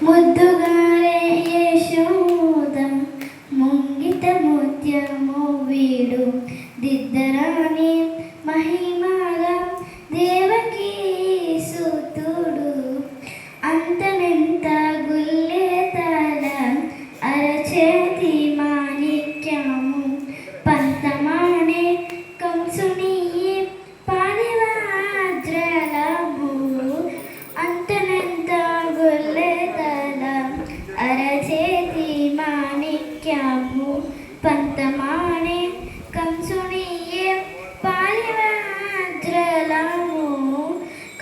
ముద్దుగారే యశోద ముంగిట ముత్యము వీడు దిద్దరాని మహిమల దేవకీ సుతుడు అంతనెంత గుల్లేతల అరచేతి మాణిక్యము పంతమానే కంసుని పాదివాజ్రలము అంతనెంత గుల్లేతల అరచేతి మాణిక్యము పంతమానే కంసుని పాలివాజ్రలము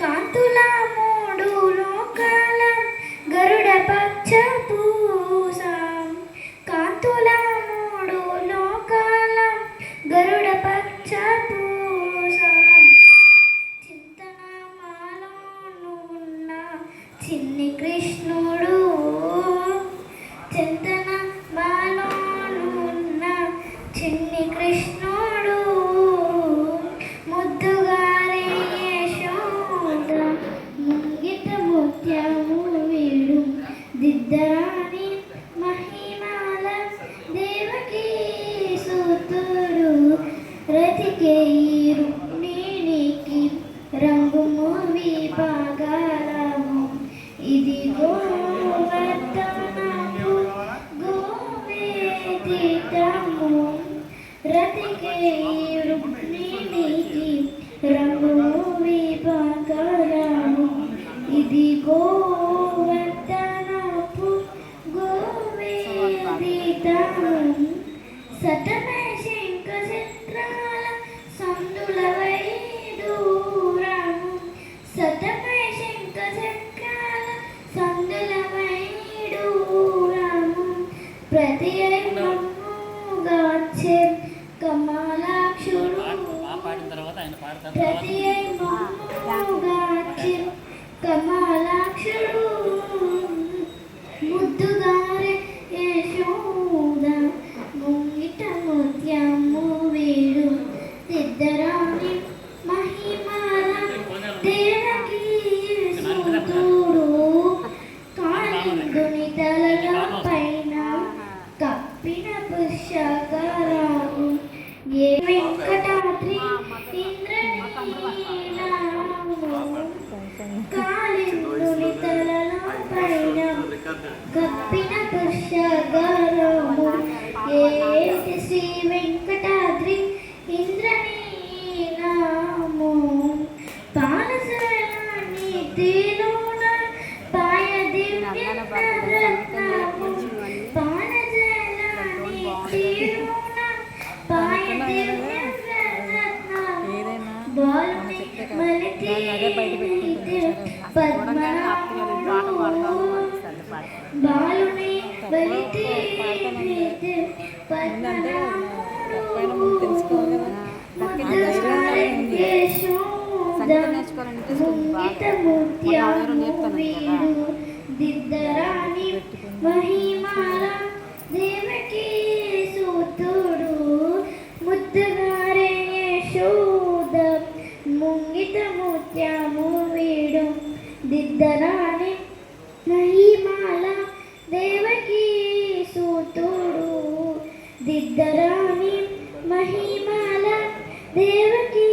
కాంతుల మూడు లోకాల గరుడ పక్ష పూసం కాంతుల మూడు లోకాల గరుడ పక్ష పూసం చింతనమాలోను ఉన్న చిన్ని కృష్ణుడు చింతనమాలోను ఉన్న చిన్ని కృష్ణుడు ముద్దుగారే యశోద ముంగిట ముత్యము వీడు దిద్దరాని మహిమాల దేవకీ సుతుడు రతికే రుక్మిణికి రంగు మూవి పాగాలము ఇదిగో వర్తనము గోవేదితము రతికే రుక్మిణికి రంగు మూవి పాగాలము ఇదిగో వర్తనము గోవేదితము సతమే శంఖ చిత్రాల సందుల వైడూరము సతమే శంఖ చక్రాల సందుల వైడూరము ప్రతి మమ్ముగాచే కమలాక్షుడు ప్రతి మమ్ముగాచే కమలాక్షుడు ముద్దుగారే యశోద ముంగిట ముత్యము వీడు దిద్దరాని మహిమల దేవకీ సుతుడు కాళిందుని తలల పైన కప్పిన పుష్కరాలు ఏ వెంకటాద్రి ఇంద్రనీలము కాళిందుని తలల పైన కప్పిన పుష్కరాలు ఏ శ్రీ వెంకటాద్రి ఇంద్రనీలము పాలసరాని తీరున పాయ దివ్య రత్నము పాలజలాని తీరున పాయ దివ్య రత్నము బాలుని మలితి పద్మనాభుడు బాలుని బలితి పద్మనాభుడు ముద్దుగారే యశోద ముంగిట ముత్యము వీడు దిద్దరాని మహిమాల దేవకీ సుతుడు ముద్దుగారే యశోద ముంగిట ముత్యము వీడు దిద్దరాని మహిమాల దేవకీ సుతుడు దిద్దరాని మహిమాల దేవకీ